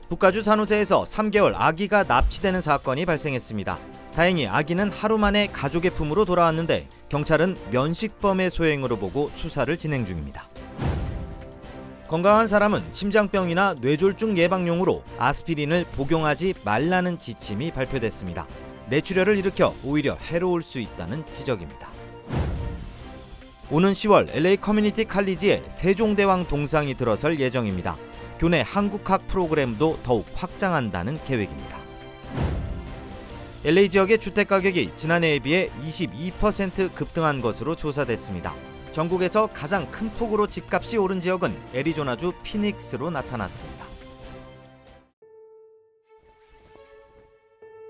북가주 산호세에서 3개월 아기가 납치되는 사건이 발생했습니다. 다행히 아기는 하루 만에 가족의 품으로 돌아왔는데 경찰은 면식범의 소행으로 보고 수사를 진행 중입니다. 건강한 사람은 심장병이나 뇌졸중 예방용으로 아스피린을 복용하지 말라는 지침이 발표됐습니다. 뇌출혈을 일으켜 오히려 해로울 수 있다는 지적입니다. 오는 10월 LA 커뮤니티 칼리지에 세종대왕 동상이 들어설 예정입니다. 교내 한국학 프로그램도 더욱 확장한다는 계획입니다. LA 지역의 주택가격이 지난해에 비해 22% 급등한 것으로 조사됐습니다. 전국에서 가장 큰 폭으로 집값이 오른 지역은 애리조나주 피닉스로 나타났습니다.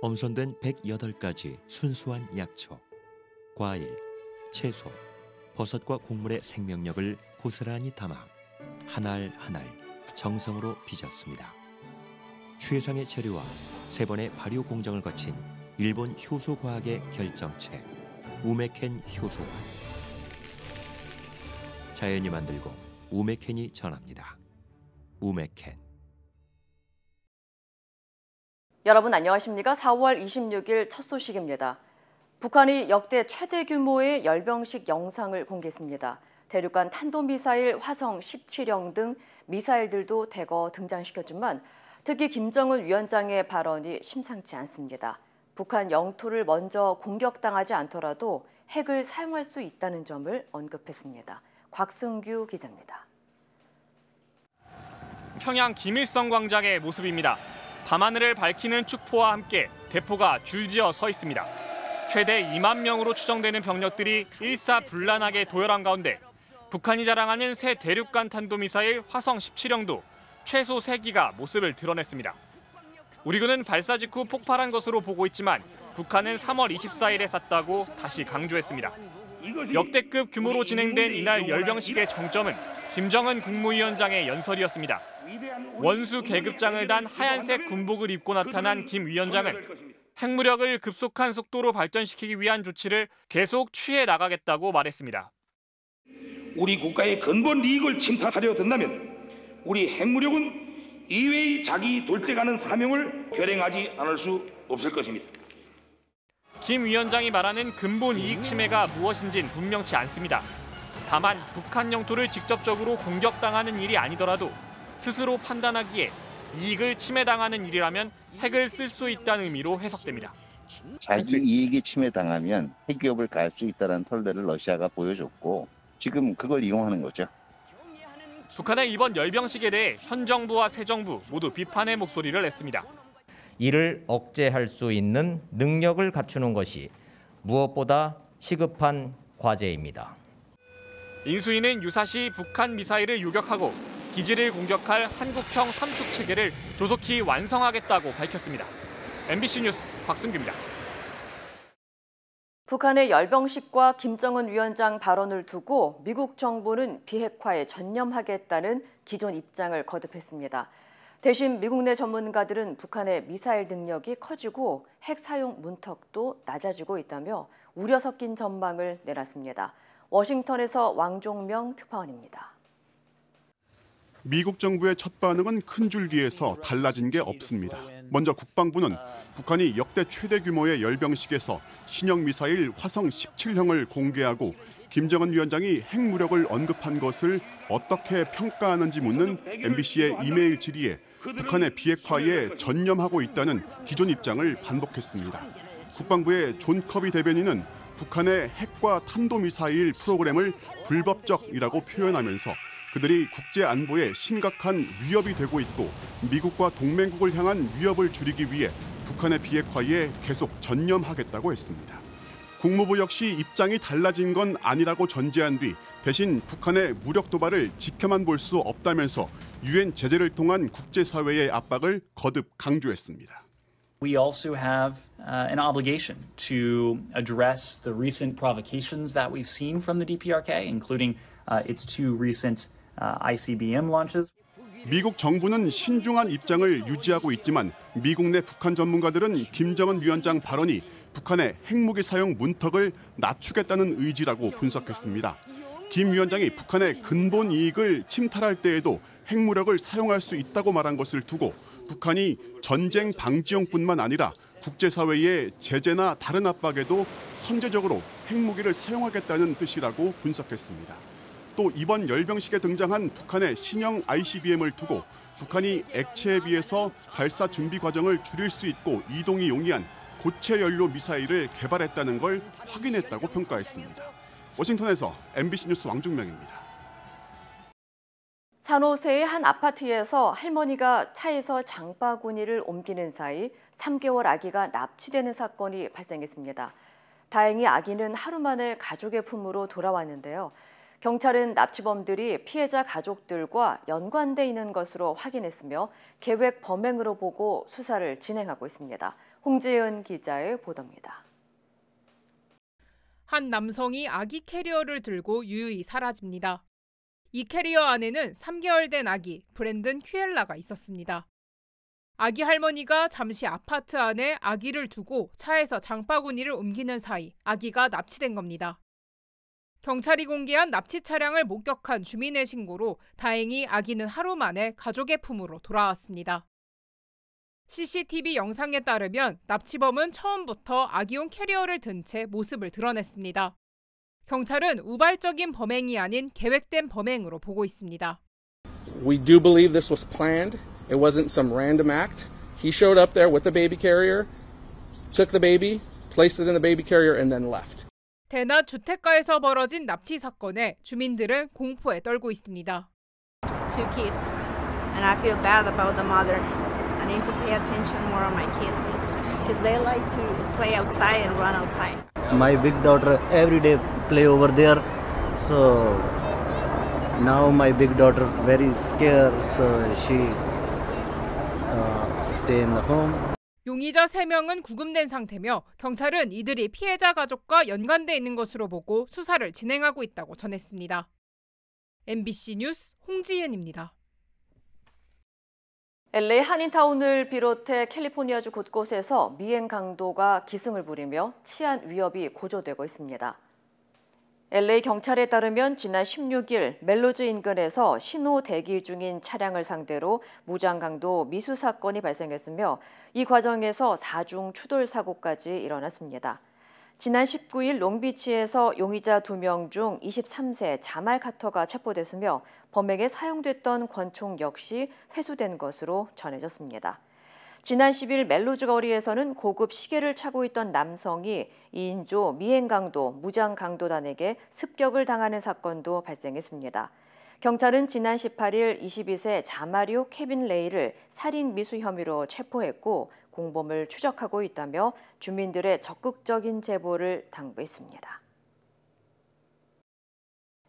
엄선된 108가지 순수한 약초, 과일, 채소, 버섯과 곡물의 생명력을 고스란히 담아 한 알 한 알 정성으로 빚었습니다. 최상의 재료와 3번의 발효 공정을 거친 일본 효소과학의 결정체 우메켄 효소와 자연이 만들고 우메켄이 전합니다. 우메켄. 여러분 안녕하십니까? 4월 26일 첫 소식입니다. 북한이 역대 최대 규모의 열병식 영상을 공개했습니다. 대륙간 탄도미사일 화성 17형 등 미사일들도 대거 등장시켰지만 특히 김정은 위원장의 발언이 심상치 않습니다. 북한 영토를 먼저 공격당하지 않더라도 핵을 사용할 수 있다는 점을 언급했습니다. 곽승규 기자입니다. 평양 김일성 광장의 모습입니다. 밤하늘을 밝히는 축포와 함께 대포가 줄지어 서 있습니다. 최대 2만 명으로 추정되는 병력들이 일사불란하게 도열한 가운데 북한이 자랑하는 새 대륙간 탄도미사일 화성 17형도 최소 3기가 모습을 드러냈습니다. 우리 군은 발사 직후 폭발한 것으로 보고 있지만 북한은 3월 24일에 쐈다고 다시 강조했습니다. 역대급 규모로 진행된 이날 열병식의 정점은 김정은 국무위원장의 연설이었습니다. 원수 계급장을 단 하얀색 군복을 입고 나타난 김 위원장은 핵무력을 급속한 속도로 발전시키기 위한 조치를 계속 취해 나가겠다고 말했습니다. 우리 국가의 근본 이익을 침탈하려 든다면 우리 핵무력은 이외의 자기 돌직하는 사명을 결행하지 않을 수 없을 것입니다. 김 위원장이 말하는 근본 이익 침해가 무엇인진 분명치 않습니다. 다만 북한 영토를 직접적으로 공격당하는 일이 아니더라도 스스로 판단하기에 이익을 침해당하는 일이라면 핵을 쓸 수 있다는 의미로 해석됩니다. 자기 이익이 침해당하면 핵위협을 가할 수 있다는 선례를 러시아가 보여줬고 지금 그걸 이용하는 거죠. 북한의 이번 열병식에 대해 현 정부와 새 정부 모두 비판의 목소리를 냈습니다. 이를 억제할 수 있는 능력을 갖추는 것이 무엇보다 시급한 과제입니다. 인수위는 유사시 북한 미사일을 요격하고 기지를 공격할 한국형 삼축 체계를 조속히 완성하겠다고 밝혔습니다. MBC 뉴스 곽승규입니다. 북한의 열병식과 김정은 위원장 발언을 두고 미국 정부는 비핵화에 전념하겠다는 기존 입장을 거듭했습니다. 대신 미국 내 전문가들은 북한의 미사일 능력이 커지고 핵 사용 문턱도 낮아지고 있다며 우려 섞인 전망을 내놨습니다. 워싱턴에서 왕종명 특파원입니다. 미국 정부의 첫 반응은 큰 줄기에서 달라진 게 없습니다. 먼저 국방부는 북한이 역대 최대 규모의 열병식에서 신형 미사일 화성 17형을 공개하고 김정은 위원장이 핵무력을 언급한 것을 어떻게 평가하는지 묻는 MBC의 이메일 질의에 북한의 비핵화에 전념하고 있다는 기존 입장을 반복했습니다. 국방부의 존 커비 대변인은 북한의 핵과 탄도미사일 프로그램을 불법적이라고 표현하면서 그들이 국제 안보에 심각한 위협이 되고 있고 미국과 동맹국을 향한 위협을 줄이기 위해 북한의 비핵화에 계속 전념하겠다고 했습니다. 국무부 역시 입장이 달라진 건 아니라고 전제한 뒤 대신 북한의 무력 도발을 지켜만 볼 수 없다면서 유엔 제재를 통한 국제사회의 압박을 거듭 강조했습니다. We also have an obligation to address the recent provocations that we've seen from the DPRK, including its 2 recent ICBM launches. 미국 정부는 신중한 입장을 유지하고 있지만 미국 내 북한 전문가들은 김정은 위원장 발언이 북한의 핵무기 사용 문턱을 낮추겠다는 의지라고 분석했습니다. 김 위원장이 북한의 근본 이익을 침탈할 때에도 핵무력을 사용할 수 있다고 말한 것을 두고 북한이 전쟁 방지용뿐만 아니라 국제사회의 제재나 다른 압박에도 선제적으로 핵무기를 사용하겠다는 뜻이라고 분석했습니다. 또 이번 열병식에 등장한 북한의 신형 ICBM을 두고 북한이 액체에 비해서 발사 준비 과정을 줄일 수 있고 이동이 용이한 고체 연료 미사일을 개발했다는 걸 확인했다고 평가했습니다. 워싱턴에서 MBC 뉴스 왕중명입니다. 산호세의 한 아파트에서 할머니가 차에서 장바구니를 옮기는 사이 3개월 아기가 납치되는 사건이 발생했습니다. 다행히 아기는 하루 만에 가족의 품으로 돌아왔는데요. 경찰은 납치범들이 피해자 가족들과 연관돼 있는 것으로 확인했으며 계획 범행으로 보고 수사를 진행하고 있습니다. 홍지은 기자의 보도입니다. 한 남성이 아기 캐리어를 들고 유유히 사라집니다. 이 캐리어 안에는 3개월 된 아기 브랜든 퀴엘라가 있었습니다. 아기 할머니가 잠시 아파트 안에 아기를 두고 차에서 장바구니를 옮기는 사이 아기가 납치된 겁니다. 경찰이 공개한 납치 차량을 목격한 주민의 신고로 다행히 아기는 하루 만에 가족의 품으로 돌아왔습니다. CCTV 영상에 따르면 납치범은 처음부터 아기용 캐리어를 든 채 모습을 드러냈습니다. 경찰은 우발적인 범행이 아닌 계획된 범행으로 보고 있습니다. We do believe this was planned. It wasn't some random act. He showed up there with the baby carrier, took the baby, placed it in the baby carrier, and then left. 대낮 주택가에서 벌어진 납치 사건에 주민들은 공포에 떨고 있습니다. Two kids, and I feel bad about the mother. I need to pay attention more on my kids because they like to play outside and run outside. My big daughter every day play over there, so now my big daughter very scared, so she stay in the home. 용의자 3명은 구금된 상태며 경찰은 이들이 피해자 가족과 연관돼 있는 것으로 보고 수사를 진행하고 있다고 전했습니다. MBC 뉴스 홍지은입니다. LA 한인타운을 비롯해 캘리포니아주 곳곳에서 미행 강도가 기승을 부리며 치안 위협이 고조되고 있습니다. LA 경찰에 따르면 지난 16일 멜로즈 인근에서 신호 대기 중인 차량을 상대로 무장강도 미수 사건이 발생했으며 이 과정에서 4중 추돌 사고까지 일어났습니다. 지난 19일 롱비치에서 용의자 2명 중 23세 자말 카터가 체포됐으며 범행에 사용됐던 권총 역시 회수된 것으로 전해졌습니다. 지난 10일 멜로즈 거리에서는 고급 시계를 차고 있던 남성이 2인조 미행강도 무장강도단에게 습격을 당하는 사건도 발생했습니다. 경찰은 지난 18일 22세 자마리오 케빈 레이를 살인 미수 혐의로 체포했고 공범을 추적하고 있다며 주민들의 적극적인 제보를 당부했습니다.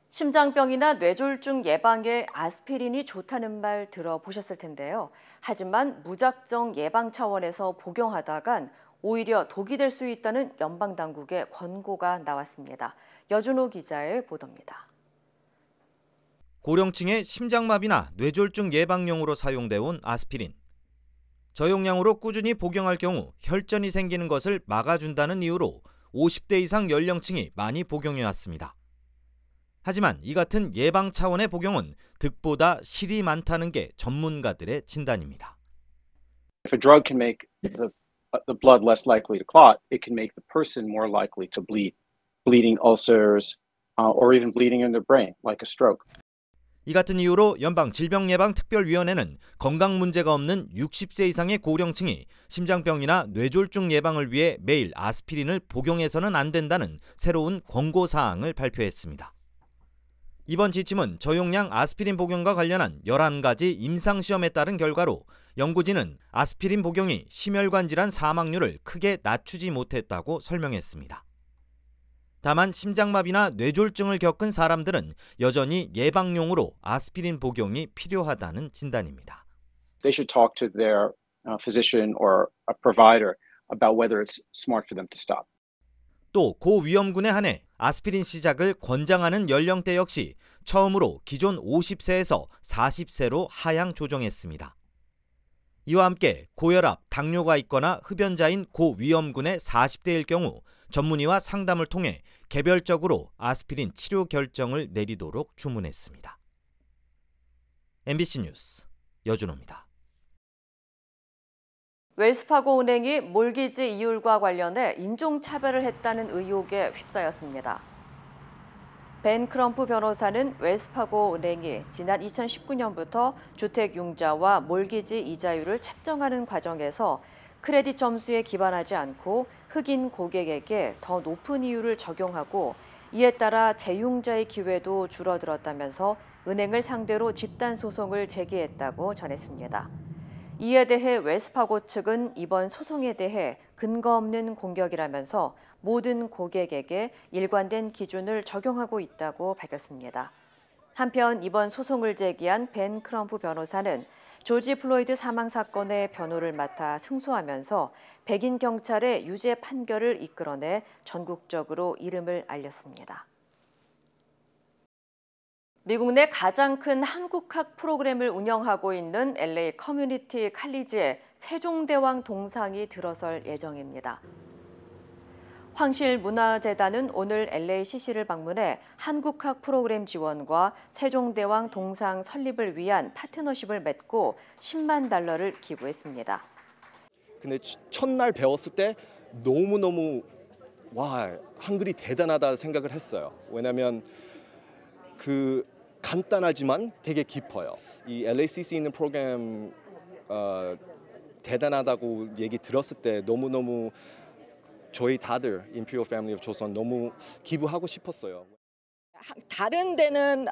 심장병이나 뇌졸중 예방에 아스피린이 좋다는 말 들어보셨을 텐데요. 하지만 무작정 예방 차원에서 복용하다간 오히려 독이 될 수 있다는 연방당국의 권고가 나왔습니다. 여준호 기자의 보도입니다. 고령층의 심장마비나 뇌졸중 예방용으로 사용돼 온 아스피린. 저용량으로 꾸준히 복용할 경우 혈전이 생기는 것을 막아준다는 이유로 50대 이상 연령층이 많이 복용해왔습니다. 하지만 이 같은 예방 차원의 복용은 득보다 실이 많다는 게 전문가들의 진단입니다. If a drug can make the blood less likely to clot, it can make the person more likely to bleed, bleeding ulcers, or even bleeding in their brain, like a stroke. 이 같은 이유로 연방질병예방특별위원회는 건강 문제가 없는 60세 이상의 고령층이 심장병이나 뇌졸중 예방을 위해 매일 아스피린을 복용해서는 안 된다는 새로운 권고사항을 발표했습니다. 이번 지침은 저용량 아스피린 복용과 관련한 11가지 임상시험에 따른 결과로 연구진은 아스피린 복용이 심혈관 질환 사망률을 크게 낮추지 못했다고 설명했습니다. 다만 심장마비나 뇌졸중을 겪은 사람들은 여전히 예방용으로 아스피린 복용이 필요하다는 진단입니다. They should talk to their physician or a provider about whether it's smart for them to stop. 또 고위험군에 한해 아스피린 시작을 권장하는 연령대 역시 처음으로 기존 50세에서 40세로 하향 조정했습니다. 이와 함께 고혈압, 당뇨가 있거나 흡연자인 고위험군의 40대일 경우 전문의와 상담을 통해 개별적으로 아스피린 치료 결정을 내리도록 주문했습니다. MBC 뉴스 여준호입니다. 웰스파고은행이 몰기지 이율과 관련해 인종차별을 했다는 의혹에 휩싸였습니다. 벤 크럼프 변호사는 웰스파고은행이 지난 2019년부터 주택융자와 몰기지 이자율을 책정하는 과정에서 크레딧 점수에 기반하지 않고 흑인 고객에게 더 높은 이율을 적용하고 이에 따라 재융자의 기회도 줄어들었다면서 은행을 상대로 집단 소송을 제기했다고 전했습니다. 이에 대해 웰스파고 측은 이번 소송에 대해 근거 없는 공격이라면서 모든 고객에게 일관된 기준을 적용하고 있다고 밝혔습니다. 한편 이번 소송을 제기한 벤 크럼프 변호사는 조지 플로이드 사망 사건의 변호를 맡아 승소하면서 백인 경찰의 유죄 판결을 이끌어내 전국적으로 이름을 알렸습니다. 미국 내 가장 큰 한국학 프로그램을 운영하고 있는 LA 커뮤니티 칼리지에 세종대왕 동상이 들어설 예정입니다. 황실문화재단은 오늘 LACC를 방문해 한국학 프로그램 지원과 세종대왕 동상 설립을 위한 파트너십을 맺고 $100,000를 기부했습니다. 근데 첫날 배웠을 때 너무너무 와, 한글이 대단하다 생각을 했어요. 왜냐면 간단하지만 되게 깊어요. 이 LACC 있는 프로그램 대단하다고 얘기 들었을 때 너무너무 저희 다들 임페리얼 패밀리 오브 조선 너무 기부하고 싶었어요. 다른 데는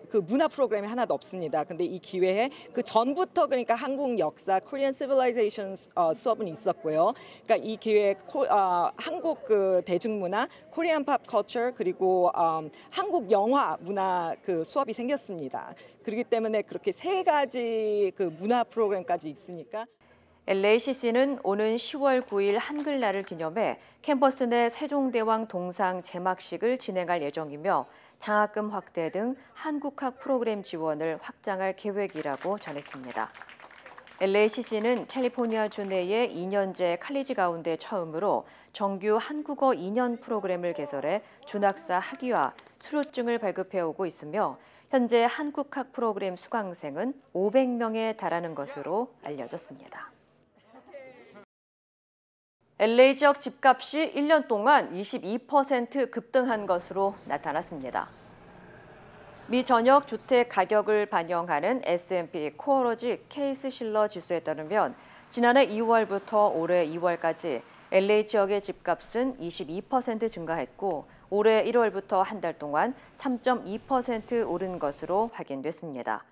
그 문화 프로그램이 하나도 없습니다. 근데 이 기회에 그 전부터 그러니까 한국 역사, Korean Civilization 수업은 있었고요. 그러니까 이 기회에 한국 그 대중문화, Korean Pop Culture 그리고 한국 영화 문화 그 수업이 생겼습니다. 그렇기 때문에 그렇게 세 가지 그 문화 프로그램까지 있으니까. LACC는 오는 10월 9일 한글날을 기념해 캠퍼스 내 세종대왕 동상 제막식을 진행할 예정이며 장학금 확대 등 한국학 프로그램 지원을 확장할 계획이라고 전했습니다. LACC는 캘리포니아주 내의 2년제 칼리지 가운데 처음으로 정규 한국어 2년 프로그램을 개설해 준학사 학위와 수료증을 발급해오고 있으며 현재 한국학 프로그램 수강생은 500명에 달하는 것으로 알려졌습니다. LA 지역 집값이 1년 동안 22% 급등한 것으로 나타났습니다. 미 전역 주택 가격을 반영하는 S&P 코어로지 케이스 실러 지수에 따르면 지난해 2월부터 올해 2월까지 LA 지역의 집값은 22% 증가했고 올해 1월부터 한 달 동안 3.2% 오른 것으로 확인됐습니다.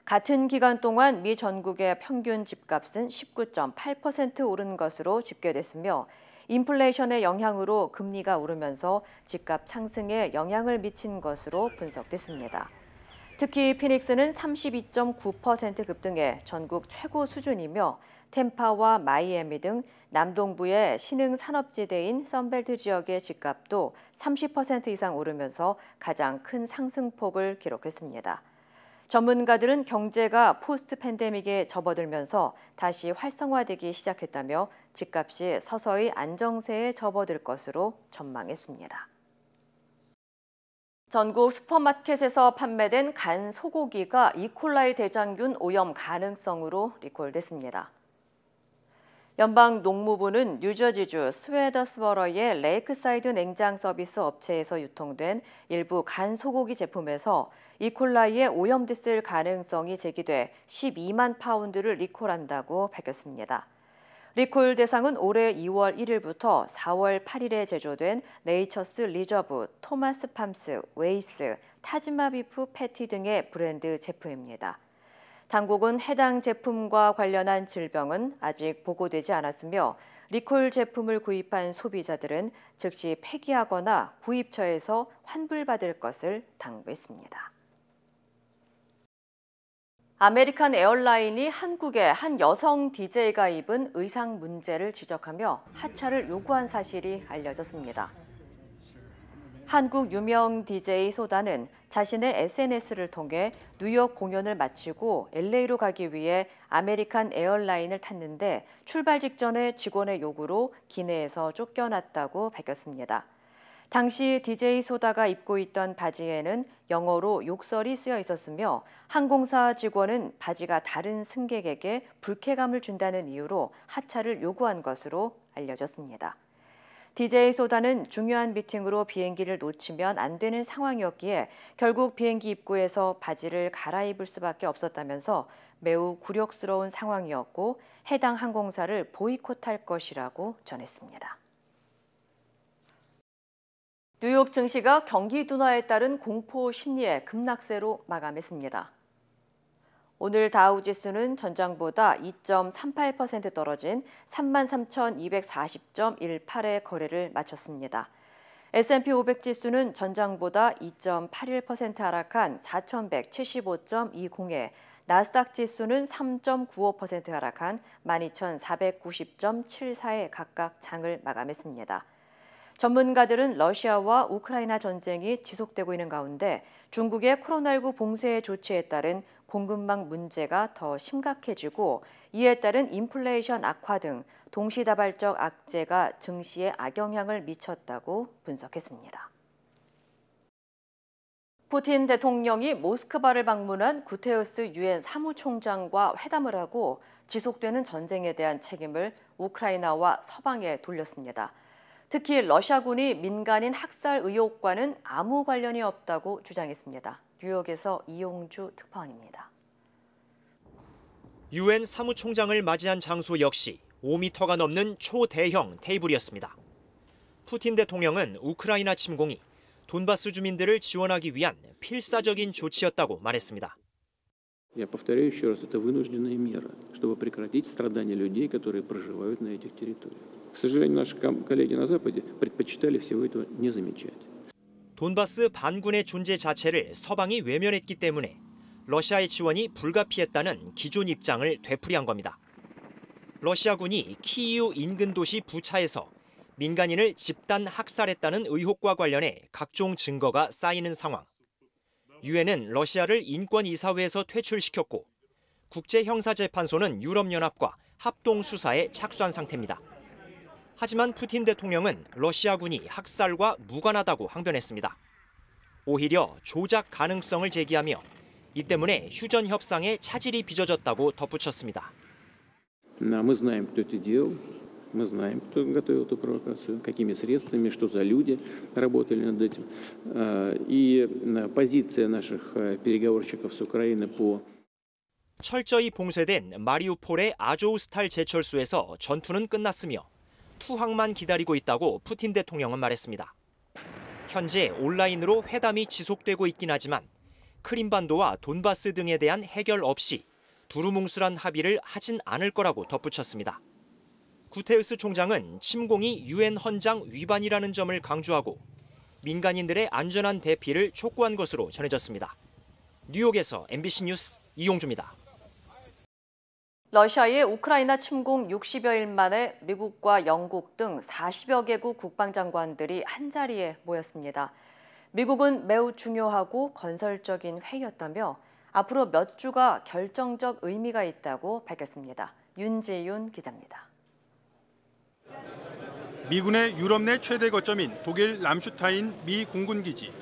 같은 기간 동안 미 전국의 평균 집값은 19.8% 오른 것으로 집계됐으며 인플레이션의 영향으로 금리가 오르면서 집값 상승에 영향을 미친 것으로 분석됐습니다. 특히 피닉스는 32.9% 급등해 전국 최고 수준이며 템파와 마이애미 등 남동부의 신흥 산업지대인 선벨트 지역의 집값도 30% 이상 오르면서 가장 큰 상승폭을 기록했습니다. 전문가들은 경제가 포스트 팬데믹에 접어들면서 다시 활성화되기 시작했다며 집값이 서서히 안정세에 접어들 것으로 전망했습니다. 전국 슈퍼마켓에서 판매된 간 소고기가 이콜라이 대장균 오염 가능성으로 리콜됐습니다. 연방농무부는 뉴저지주 스웨더스버러의 레이크사이드 냉장 서비스 업체에서 유통된 일부 간 소고기 제품에서 이콜라이에 오염됐을 가능성이 제기돼 12만 파운드를 리콜한다고 밝혔습니다. 리콜 대상은 올해 2월 1일부터 4월 8일에 제조된 네이처스 리저브, 토마스 팜스, 웨이스, 타지마 비프 패티 등의 브랜드 제품입니다. 당국은 해당 제품과 관련한 질병은 아직 보고되지 않았으며 리콜 제품을 구입한 소비자들은 즉시 폐기하거나 구입처에서 환불받을 것을 당부했습니다. 아메리칸 에어라인이 한국의 한 여성 DJ가 입은 의상 문제를 지적하며 하차를 요구한 사실이 알려졌습니다. 한국 유명 DJ 소다는 자신의 SNS를 통해 뉴욕 공연을 마치고 LA로 가기 위해 아메리칸 에어라인을 탔는데 출발 직전에 직원의 요구로 기내에서 쫓겨났다고 밝혔습니다. 당시 DJ 소다가 입고 있던 바지에는 영어로 욕설이 쓰여 있었으며 항공사 직원은 바지가 다른 승객에게 불쾌감을 준다는 이유로 하차를 요구한 것으로 알려졌습니다. DJ 소다는 중요한 미팅으로 비행기를 놓치면 안 되는 상황이었기에 결국 비행기 입구에서 바지를 갈아입을 수밖에 없었다면서 매우 굴욕스러운 상황이었고 해당 항공사를 보이콧할 것이라고 전했습니다. 뉴욕 증시가 경기 둔화에 따른 공포 심리의 급락세로 마감했습니다. 오늘 다우지수는 전장보다 2.38% 떨어진 33,240.18의 거래를 마쳤습니다. S&P 500 지수는 전장보다 2.81% 하락한 4,175.20에 나스닥 지수는 3.95% 하락한 12,490.74에 각각 장을 마감했습니다. 전문가들은 러시아와 우크라이나 전쟁이 지속되고 있는 가운데 중국의 코로나19 봉쇄 조치에 따른 공급망 문제가 더 심각해지고 이에 따른 인플레이션 악화 등 동시다발적 악재가 증시에 악영향을 미쳤다고 분석했습니다. 푸틴 대통령이 모스크바를 방문한 구테우스 유엔 사무총장과 회담을 하고 지속되는 전쟁에 대한 책임을 우크라이나와 서방에 돌렸습니다. 특히 러시아군이 민간인 학살 의혹과는 아무 관련이 없다고 주장했습니다. 뉴욕에서 이용주 특파원입니다. 유엔 사무총장을 맞이한 장소 역시 5m가 넘는 초대형 테이블이었습니다. 푸틴 대통령은 우크라이나 침공이 돈바스 주민들을 지원하기 위한 필사적인 조치였다고 말했습니다. Я повторяю еще раз, это вынужденная мера, чтобы прекратить страдания людей, которые проживают на этих территориях. К сожалению, наши коллеги на Западе предпочитали всего этого не замечать. 돈바스 반군의 존재 자체를 서방이 외면했기 때문에 러시아의 지원이 불가피했다는 기존 입장을 되풀이한 겁니다. 러시아군이 키이우 인근 도시 부차에서 민간인을 집단 학살했다는 의혹과 관련해 각종 증거가 쌓이는 상황. 유엔은 러시아를 인권이사회에서 퇴출시켰고 국제형사재판소는 유럽연합과 합동수사에 착수한 상태입니다. 하지만 푸틴 대통령은 러시아군이 학살과 무관하다고 항변했습니다. 오히려 조작 가능성을 제기하며 이 때문에 휴전 협상에 차질이 빚어졌다고 덧붙였습니다. Мы знаем, кто это делал, мы знаем, кто готовил эту провокацию, какими средствами, что за люди работали над этим. И позиция наших переговорщиков с Украины по 철저히 봉쇄된 마리우폴의 아조우스탈 제철소에서 전투는 끝났으며 투항만 기다리고 있다고 푸틴 대통령은 말했습니다. 현재 온라인으로 회담이 지속되고 있긴 하지만 크림반도와 돈바스 등에 대한 해결 없이 두루뭉술한 합의를 하진 않을 거라고 덧붙였습니다. 구테우스 총장은 침공이 유엔 헌장 위반이라는 점을 강조하고 민간인들의 안전한 대피를 촉구한 것으로 전해졌습니다. 뉴욕에서 MBC 뉴스 이용주입니다. 러시아의 우크라이나 침공 60여일 만에 미국과 영국 등 40여 개국 국방장관들이 한자리에 모였습니다. 미국은 매우 중요하고 건설적인 회의였다며 앞으로 몇 주가 결정적 의미가 있다고 밝혔습니다. 윤지윤 기자입니다. 미군의 유럽 내 최대 거점인 독일 람슈타인 미 공군기지.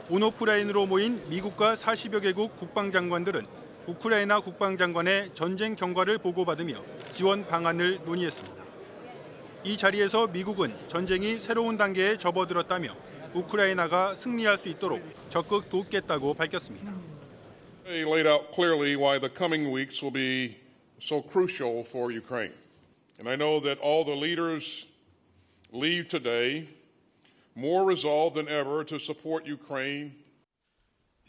온오프라인으로 모인 미국과 40여 개국 국방장관들은 우크라이나 국방장관의 전쟁 경과를 보고받으며 지원 방안을 논의했습니다. 이 자리에서 미국은 전쟁이 새로운 단계에 접어들었다며 우크라이나가 승리할 수 있도록 적극 돕겠다고 밝혔습니다. They laid out clearly why the coming weeks will be so crucial for Ukraine. And I know that all the leaders leave today more resolved than ever to support Ukraine.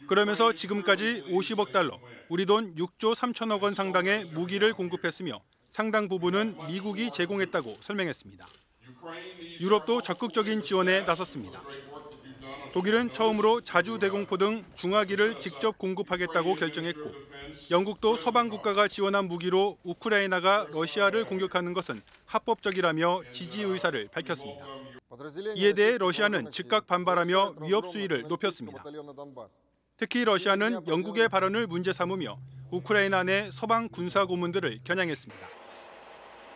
그러면서 지금까지 50억 달러, 우리 돈 6조 3천억 원 상당의 무기를 공급했으며 상당 부분은 미국이 제공했다고 설명했습니다. 유럽도 적극적인 지원에 나섰습니다. 독일은 처음으로 자주 대공포 등 중화기를 직접 공급하겠다고 결정했고 영국도 서방 국가가 지원한 무기로 우크라이나가 러시아를 공격하는 것은 합법적이라며 지지 의사를 밝혔습니다. 이에 대해 러시아는 즉각 반발하며 위협 수위를 높였습니다. 특히 러시아는 영국의 발언을 문제 삼으며 우크라이나 내 서방 군사 고문들을 겨냥했습니다.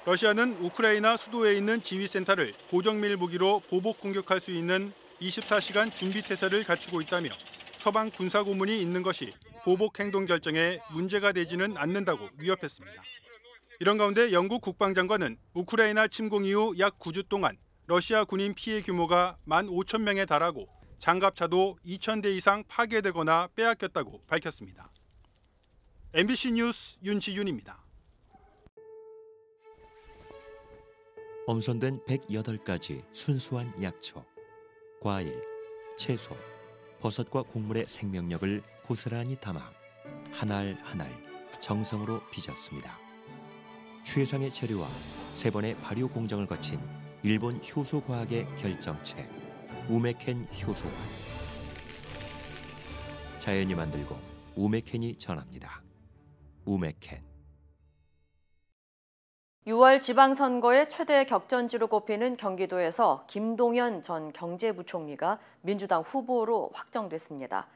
러시아는 우크라이나 수도에 있는 지휘센터를 고정밀 무기로 보복 공격할 수 있는 24시간 준비태세를 갖추고 있다며 서방 군사 고문이 있는 것이 보복 행동 결정에 문제가 되지는 않는다고 위협했습니다. 이런 가운데 영국 국방장관은 우크라이나 침공 이후 약 9주 동안 러시아 군인 피해 규모가 15,000명에 달하고 장갑차도 2,000대 이상 파괴되거나 빼앗겼다고 밝혔습니다. MBC 뉴스 윤지윤입니다. 엄선된 108가지 순수한 약초, 과일, 채소, 버섯과 곡물의 생명력을 고스란히 담아 한 알 한 알 정성으로 빚었습니다. 최상의 재료와 3번의 발효 공정을 거친 일본 효소과학의 결정체, 우메켄 효소화. 자연이 만들고 우메켄이 전합니다. 우메켄. 6월 지방선거의 최대 격전지로 꼽히는 경기도에서 김동연 전 경제부총리가 민주당 후보로 확정됐습니다.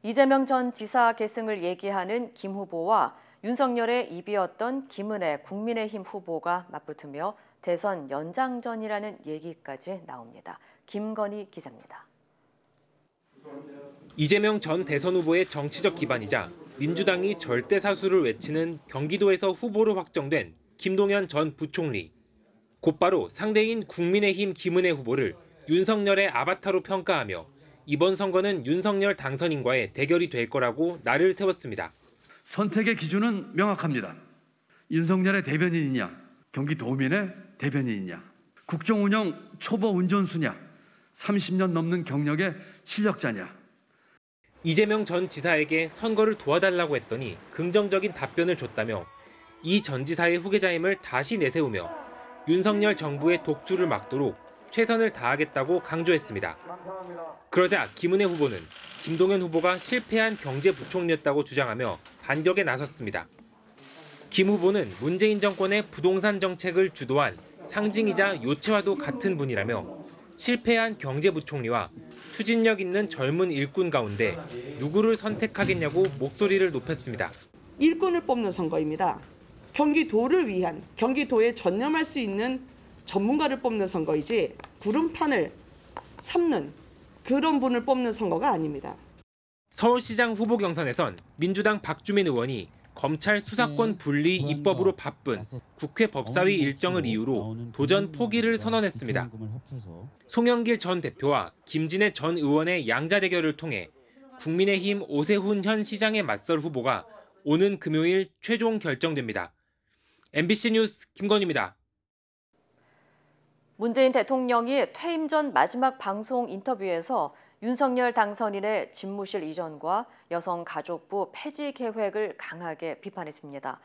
이재명 전 지사 계승을 얘기하는 김 후보와 윤석열의 입이었던 김은혜 국민의힘 후보가 맞붙으며 대선 연장전이라는 얘기까지 나옵니다. 김건희 기자입니다. 이재명 전 대선 후보의 정치적 기반이자 민주당이 절대사수를 외치는 경기도에서 후보로 확정된 김동연 전 부총리. 곧바로 상대인 국민의힘 김은혜 후보를 윤석열의 아바타로 평가하며 이번 선거는 윤석열 당선인과의 대결이 될 거라고 날을 세웠습니다. 선택의 기준은 명확합니다. 윤석열의 대변인이냐, 경기도민의 대변인이냐, 국정운영 초보 운전수냐, 30년 넘는 경력의 실력자냐. 이재명 전 지사에게 선거를 도와달라고 했더니 긍정적인 답변을 줬다며 이 전 지사의 후계자임을 다시 내세우며 윤석열 정부의 독주를 막도록 최선을 다하겠다고 강조했습니다. 그러자 김은혜 후보는 김동연 후보가 실패한 경제부총리였다고 주장하며 반격에 나섰습니다. 김 후보는 문재인 정권의 부동산 정책을 주도한 상징이자 요체와도 같은 분이라며 실패한 경제부총리와 추진력 있는 젊은 일꾼 가운데 누구를 선택하겠냐고 목소리를 높였습니다. 일꾼을 뽑는 선거입니다. 경기도를 위한, 경기도에 전념할 수 있는 전문가를 뽑는 선거이지 구름판을 삼는 그런 분을 뽑는 선거가 아닙니다. 서울시장 후보 경선에선 민주당 박주민 의원이 검찰 수사권 분리 입법으로 바쁜 국회 법사위 일정을 이유로 도전 포기를 선언했습니다. 송영길 전 대표와 김진애 전 의원의 양자 대결을 통해 국민의힘 오세훈 현 시장에 맞설 후보가 오는 금요일 최종 결정됩니다. MBC 뉴스 김건희입니다. 문재인 대통령이 퇴임 전 마지막 방송 인터뷰에서 윤석열 당선인의 집무실 이전과 여성가족부 폐지 계획을 강하게 비판했습니다.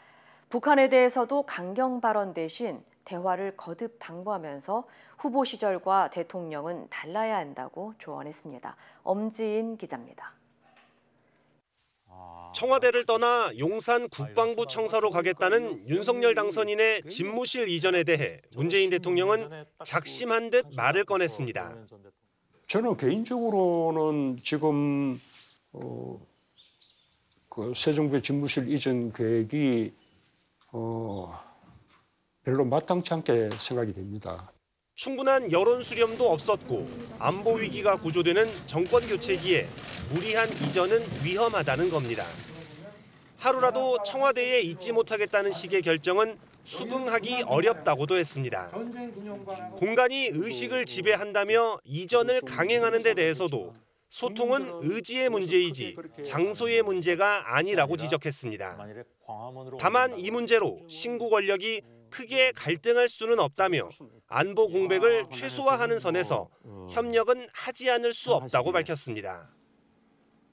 북한에 대해서도 강경 발언 대신 대화를 거듭 당부하면서 후보 시절과 대통령은 달라야 한다고 조언했습니다. 엄지인 기자입니다. 청와대를 떠나 용산 국방부 청사로 가겠다는 윤석열 당선인의 집무실 이전에 대해 문재인 대통령은 작심한 듯 말을 꺼냈습니다. 저는 개인적으로는 지금 그 새 정부의 집무실 이전 계획이 별로 마땅치 않게 생각이 됩니다. 충분한 여론 수렴도 없었고 안보 위기가 고조되는 정권 교체기에 무리한 이전은 위험하다는 겁니다. 하루라도 청와대에 있지 못하겠다는 식의 결정은 수긍하기 어렵다고도 했습니다. 공간이 의식을 지배한다며 이전을 강행하는 데 대해서도 소통은 의지의 문제이지 장소의 문제가 아니라고 지적했습니다. 다만 이 문제로 신구 권력이 크게 갈등할 수는 없다며 안보 공백을 최소화하는 선에서 협력은 하지 않을 수 없다고 밝혔습니다.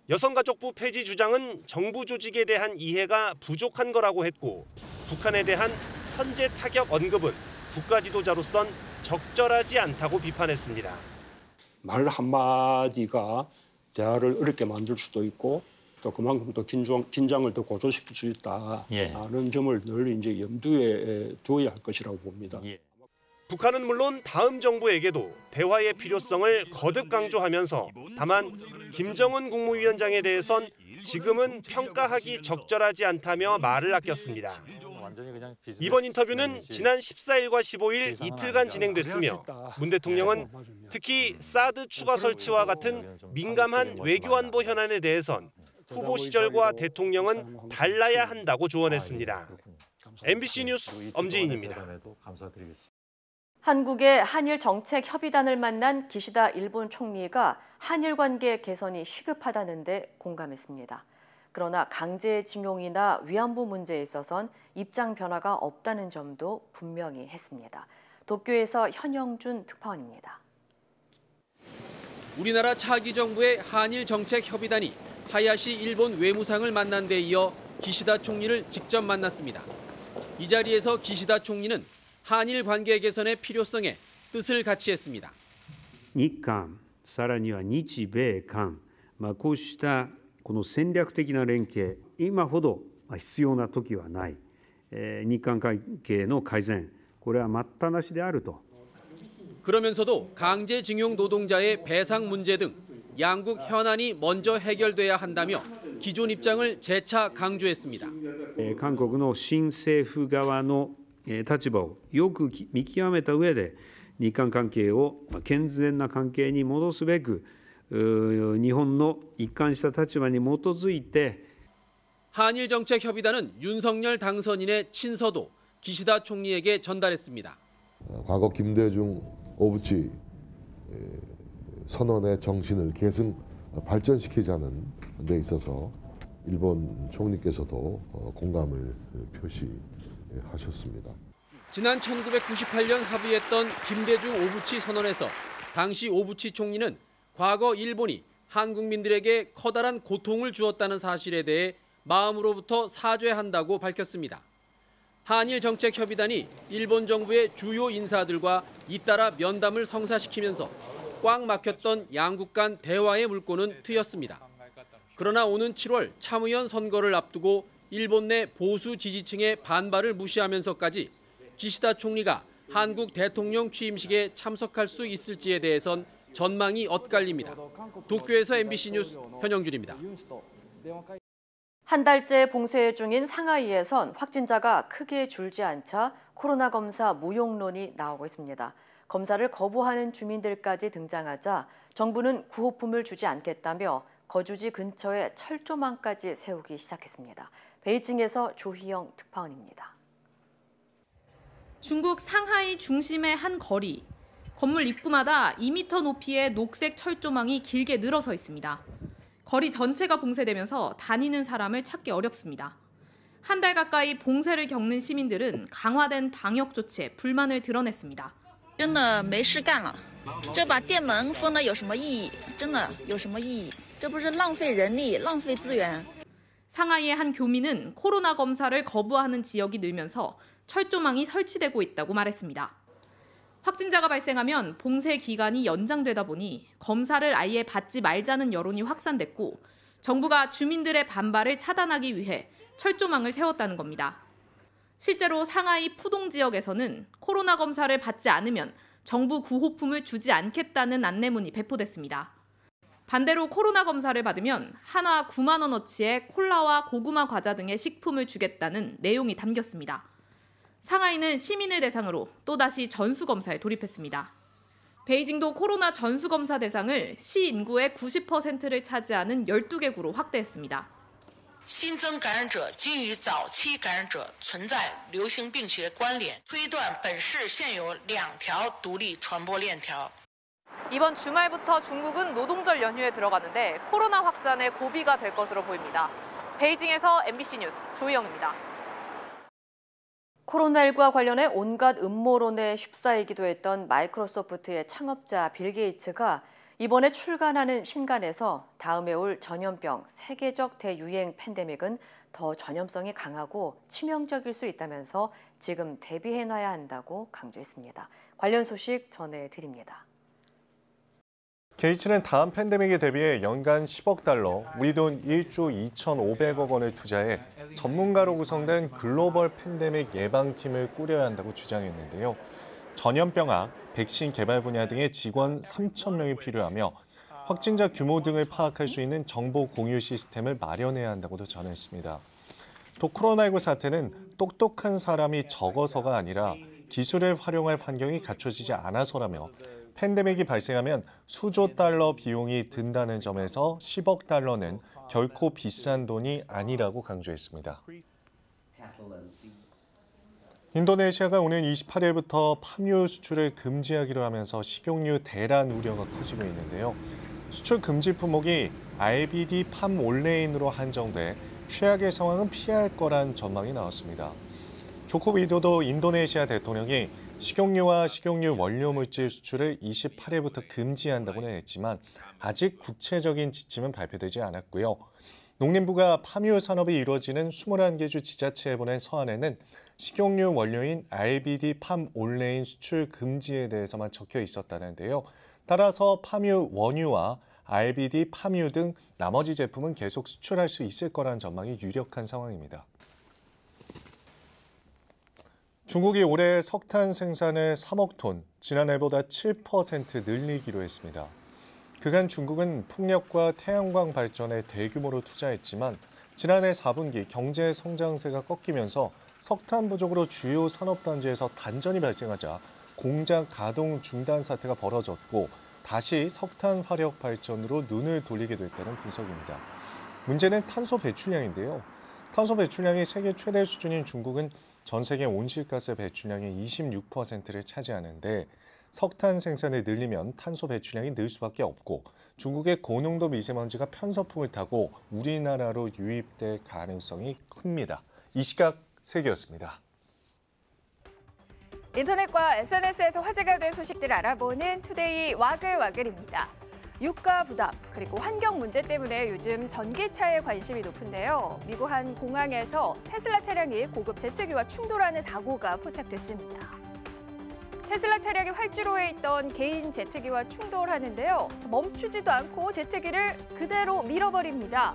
여성가족부 폐지 주장은 정부 조직에 대한 이해가 부족한 거라고 했고 북한에 대한 선제 타격 언급은 국가 지도자로선 적절하지 않다고 비판했습니다. 말 한마디가 대화를 어렵게 만들 수도 있고 또 그만큼 또 긴장을 더 고조시킬 수 있다는 점을 늘 이제 염두에 두어야 할 것이라고 봅니다. 북한은 물론 다음 정부에게도 대화의 필요성을 거듭 강조하면서 다만 김정은 국무위원장에 대해선 지금은 평가하기 적절하지 않다며 말을 아꼈습니다. 이번 인터뷰는 지난 14일과 15일 이틀간 진행됐으며 문 대통령은 특히 사드 추가 설치와 같은 민감한 외교안보 현안에 대해선 후보 시절과 대통령은 달라야 한다고 조언했습니다. MBC 뉴스 엄지인입니다. 한국의 한일 정책 협의단을 만난 기시다 일본 총리가 한일 관계 개선이 시급하다는데 공감했습니다. 그러나 강제징용이나 위안부 문제에 있어선 입장 변화가 없다는 점도 분명히 했습니다. 도쿄에서 현영준 특파원입니다. 우리나라 차기 정부의 한일 정책 협의단이 하야시 일본 외무상을 만난 데 이어 기시다 총리를 직접 만났습니다. 이 자리에서 기시다 총리는 한일 관계 개선의 필요성에 뜻을 같이 했습니다. 日韓、さらには日米韓、こうしたこの戦略的な連携、今ほど必要な時はない。日韓関係の改善、これは待ったなしであると。 그러면서도 강제징용 노동자의 배상 문제 등 양국 현안이 먼저 해결돼야 한다며 기존 입장을 재차 강조했습니다. 韓国の新政府側の立場をよく見極めた上で日韓関係を健全な関係に戻すべく日本の一貫した立場に基づいて 한일 정책 협의단은 윤석열 당선인의 친서도 기시다 총리에게 전달했습니다. 과거 김대중 오부치 선언의 정신을 계승 발전시키자는 데 있어서 일본 총리께서도 공감을 표시하셨습니다. 지난 1998년 합의했던 김대중 오부치 선언에서 당시 오부치 총리는 과거 일본이 한국민들에게 커다란 고통을 주었다는 사실에 대해 마음으로부터 사죄한다고 밝혔습니다. 한일 정책협의단이 일본 정부의 주요 인사들과 잇따라 면담을 성사시키면서 꽉 막혔던 양국 간 대화의 물꼬는 트였습니다. 그러나 오는 7월 참의원 선거를 앞두고 일본 내 보수 지지층의 반발을 무시하면서까지 기시다 총리가 한국 대통령 취임식에 참석할 수 있을지에 대해선 전망이 엇갈립니다. 도쿄에서 MBC 뉴스 현영준입니다. 한 달째 봉쇄 중인 상하이에선 확진자가 크게 줄지 않자 코로나 검사 무용론이 나오고 있습니다. 검사를 거부하는 주민들까지 등장하자 정부는 구호품을 주지 않겠다며 거주지 근처에 철조망까지 세우기 시작했습니다. 베이징에서 조희영 특파원입니다. 중국 상하이 중심의 한 거리. 건물 입구마다 2m 높이의 녹색 철조망이 길게 늘어서 있습니다. 거리 전체가 봉쇄되면서 다니는 사람을 찾기 어렵습니다. 한 달 가까이 봉쇄를 겪는 시민들은 강화된 방역 조치에 불만을 드러냈습니다. 真的没事干了，这把店门封了有什么意义？真的有什么意义？这不是浪费人力、浪费资源。 상하이의 한 교민은 코로나 검사를 거부하는 지역이 늘면서 철조망이 설치되고 있다고 말했습니다. 확진자가 발생하면 봉쇄 기간이 연장되다 보니 검사를 아예 받지 말자는 여론이 확산됐고 정부가 주민들의 반발을 차단하기 위해 철조망을 세웠다는 겁니다. 실제로 상하이 푸동 지역에서는 코로나 검사를 받지 않으면 정부 구호품을 주지 않겠다는 안내문이 배포됐습니다. 반대로 코로나 검사를 받으면 한화 9만 원어치의 콜라와 고구마 과자 등의 식품을 주겠다는 내용이 담겼습니다. 상하이는 시민을 대상으로 또다시 전수검사에 돌입했습니다. 베이징도 코로나 전수검사 대상을 시 인구의 90%를 차지하는 12개구로 확대했습니다. 新增感染者均与早期感染者存在流行病学关联，推断本市现有2条独立传播链条。 이번 주말부터 중국은 노동절 연휴에 들어가는데 코로나 확산의 고비가 될 것으로 보입니다. 베이징에서 MBC 뉴스 조희영입니다. 코로나19와 관련해 온갖 음모론에 휩싸이기도 했던 마이크로소프트의 창업자 빌 게이츠가 이번에 출간하는 신간에서 다음에 올 전염병 세계적 대유행 팬데믹은 더 전염성이 강하고 치명적일 수 있다면서 지금 대비해놔야 한다고 강조했습니다. 관련 소식 전해드립니다. 게이츠는 다음 팬데믹에 대비해 연간 10억 달러, 우리 돈 1조 2,500억 원을 투자해 전문가로 구성된 글로벌 팬데믹 예방팀을 꾸려야 한다고 주장했는데요. 전염병학, 백신 개발 분야 등의 직원 3,000명이 필요하며 확진자 규모 등을 파악할 수 있는 정보 공유 시스템을 마련해야 한다고도 전했습니다. 또 코로나19 사태는 똑똑한 사람이 적어서가 아니라 기술을 활용할 환경이 갖춰지지 않아서라며 팬데믹이 발생하면 수조 달러 비용이 든다는 점에서 10억 달러는 결코 비싼 돈이 아니라고 강조했습니다. 인도네시아가 오는 28일부터 팜유 수출을 금지하기로 하면서 식용유 대란 우려가 커지고 있는데요. 수출 금지 품목이 RBD 팜 올레인으로 한정돼 최악의 상황은 피할 거란 전망이 나왔습니다. 조코 위도도 인도네시아 대통령이 식용유와 식용유 원료 물질 수출을 28일부터 금지한다고는 했지만 아직 구체적인 지침은 발표되지 않았고요. 농림부가 팜유 산업이 이루어지는 21개 주 지자체에 보낸 서한에는 식용유 원료인 RBD 팜 올레인 수출 금지에 대해서만 적혀 있었다는데요. 따라서 팜유 원유와 RBD 팜유 등 나머지 제품은 계속 수출할 수 있을 거란 전망이 유력한 상황입니다. 중국이 올해 석탄 생산을 3억 톤, 지난해보다 7% 늘리기로 했습니다. 그간 중국은 풍력과 태양광 발전에 대규모로 투자했지만 지난해 4분기 경제 성장세가 꺾이면서 석탄 부족으로 주요 산업단지에서 단전이 발생하자 공장 가동 중단 사태가 벌어졌고 다시 석탄 화력 발전으로 눈을 돌리게 됐다는 분석입니다. 문제는 탄소 배출량인데요. 탄소 배출량이 세계 최대 수준인 중국은 전 세계 온실가스 배출량의 26%를 차지하는데 석탄 생산을 늘리면 탄소 배출량이 늘 수밖에 없고 중국의 고농도 미세먼지가 편서풍을 타고 우리나라로 유입될 가능성이 큽니다. 이 시각 세계였습니다. 인터넷과 SNS에서 화제가 된 소식들을 알아보는 투데이 와글와글입니다. 유가 부담 그리고 환경 문제 때문에 요즘 전기차에 관심이 높은데요. 미국 한 공항에서 테슬라 차량이 고급 제트기와 충돌하는 사고가 포착됐습니다. 테슬라 차량이 활주로에 있던 개인 제트기와 충돌하는데요. 멈추지도 않고 제트기를 그대로 밀어버립니다.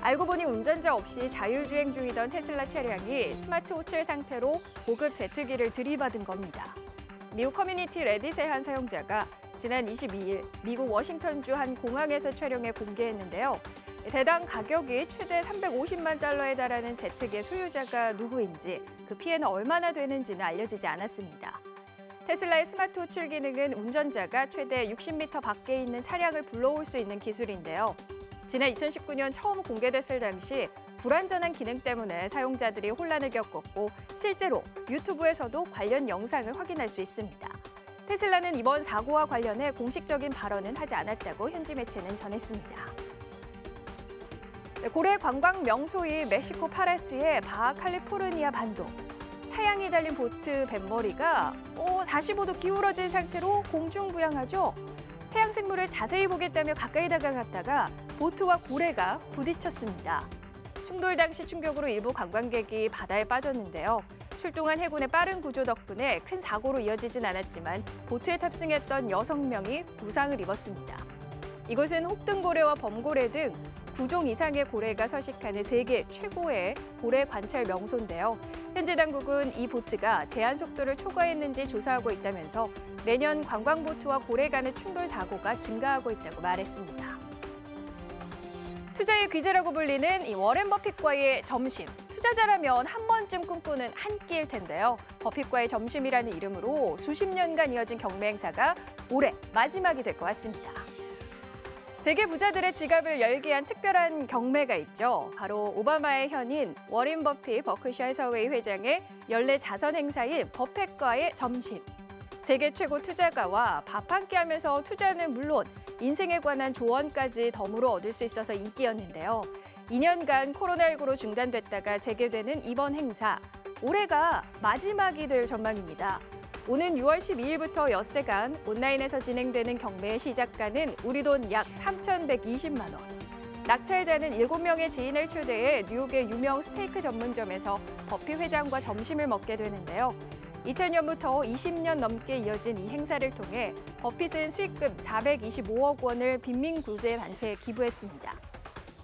알고 보니 운전자 없이 자율주행 중이던 테슬라 차량이 스마트워치 상태로 고급 제트기를 들이받은 겁니다. 미국 커뮤니티 레딧의 한 사용자가 지난 22일 미국 워싱턴주 한 공항에서 촬영해 공개했는데요. 대당 가격이 최대 350만 달러에 달하는 제트기의 소유자가 누구인지 그 피해는 얼마나 되는지는 알려지지 않았습니다. 테슬라의 스마트워치 기능은 운전자가 최대 60m 밖에 있는 차량을 불러올 수 있는 기술인데요. 지난 2019년 처음 공개됐을 당시 불완전한 기능 때문에 사용자들이 혼란을 겪었고 실제로 유튜브에서도 관련 영상을 확인할 수 있습니다. 테슬라는 이번 사고와 관련해 공식적인 발언은 하지 않았다고 현지 매체는 전했습니다. 고래 관광 명소인 멕시코 파레스의 바하 칼리포르니아 반도. 차양이 달린 보트 뱃머리가 45도 기울어진 상태로 공중부양하죠. 해양 생물을 자세히 보겠다며 가까이 다가갔다가 보트와 고래가 부딪혔습니다. 충돌 당시 충격으로 일부 관광객이 바다에 빠졌는데요. 출동한 해군의 빠른 구조 덕분에 큰 사고로 이어지진 않았지만 보트에 탑승했던 6명이 부상을 입었습니다. 이곳은 혹등고래와 범고래 등 9종 이상의 고래가 서식하는 세계 최고의 고래 관찰 명소인데요. 현지 당국은 이 보트가 제한 속도를 초과했는지 조사하고 있다면서 매년 관광보트와 고래 간의 충돌 사고가 증가하고 있다고 말했습니다. 투자의 귀재라고 불리는 이 워렌 버핏과의 점심. 투자자라면 한 번쯤 꿈꾸는 한 끼일 텐데요. 버핏과의 점심이라는 이름으로 수십 년간 이어진 경매 행사가 올해 마지막이 될 것 같습니다. 세계 부자들의 지갑을 열게 한 특별한 경매가 있죠. 바로 오바마의 현인 워렌 버핏 버크셔 해서웨이 회장의 연례 자선 행사인 버핏과의 점심. 세계 최고 투자가와 밥 한 끼 하면서 투자는 물론 인생에 관한 조언까지 덤으로 얻을 수 있어서 인기였는데요. 2년간 코로나19로 중단됐다가 재개되는 이번 행사. 올해가 마지막이 될 전망입니다. 오는 6월 12일부터 엿새간 온라인에서 진행되는 경매의 시작가는 우리 돈 약 3,120만 원. 낙찰자는 7명의 지인을 초대해 뉴욕의 유명 스테이크 전문점에서 버핏 회장과 점심을 먹게 되는데요. 2000년부터 20년 넘게 이어진 이 행사를 통해 버핏은 수익금 425억 원을 빈민구제 단체에 기부했습니다.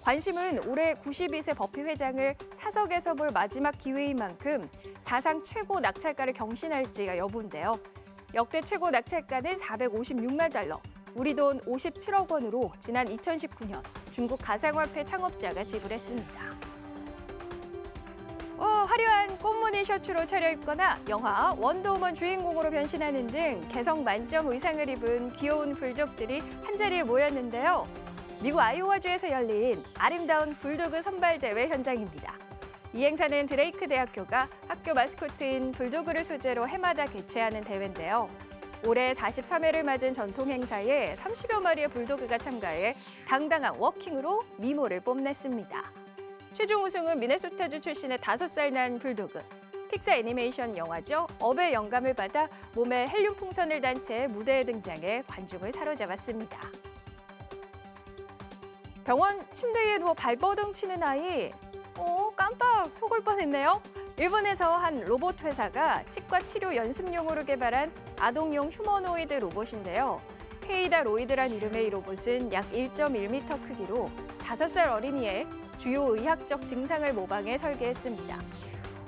관심은 올해 92세 버핏 회장을 사석에서 볼 마지막 기회인 만큼 사상 최고 낙찰가를 경신할지가 여부인데요. 역대 최고 낙찰가는 456만 달러, 우리 돈 57억 원으로 지난 2019년 중국 가상화폐 창업자가 지불했습니다. 화려한 꽃무늬 셔츠로 차려입거나 영화 원더우먼 주인공으로 변신하는 등 개성 만점 의상을 입은 귀여운 불독들이 한자리에 모였는데요. 미국 아이오와주에서 열린 아름다운 불도그 선발대회 현장입니다. 이 행사는 드레이크 대학교가 학교 마스코트인 불도그를 소재로 해마다 개최하는 대회인데요. 올해 43회를 맞은 전통 행사에 30여 마리의 불도그가 참가해 당당한 워킹으로 미모를 뽐냈습니다. 최종 우승은 미네소타주 출신의 5살 난 불도그. 픽사 애니메이션 영화죠. 업의 영감을 받아 몸에 헬륨 풍선을 단 채 무대에 등장해 관중을 사로잡았습니다. 병원 침대에 누워 발버둥 치는 아이. 깜빡 속을 뻔했네요. 일본에서 한 로봇 회사가 치과 치료 연습용으로 개발한 아동용 휴머노이드 로봇인데요. 페이다 로이드란 이름의 이 로봇은 약 1.1m 크기로 5살 어린이의 주요 의학적 증상을 모방해 설계했습니다.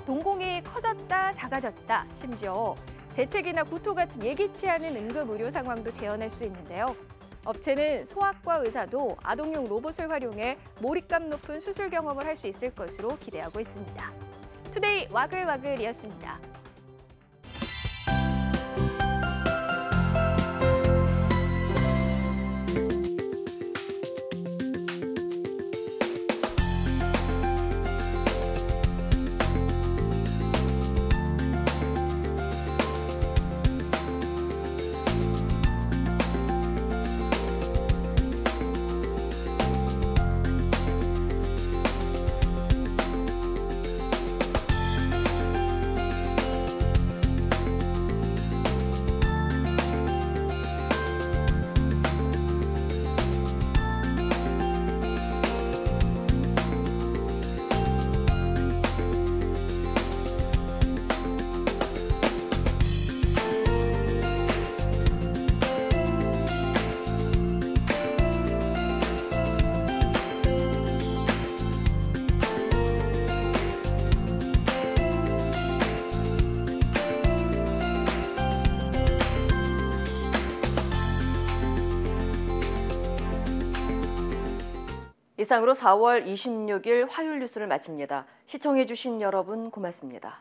동공이 커졌다, 작아졌다, 심지어 재채기나 구토 같은 예기치 않은 응급 의료 상황도 재현할 수 있는데요. 업체는 소아과 의사도 아동용 로봇을 활용해 몰입감 높은 수술 경험을 할 수 있을 것으로 기대하고 있습니다. 투데이 와글와글이었습니다. 이상으로 4월 26일 화요일 뉴스를 마칩니다. 시청해주신 여러분 고맙습니다.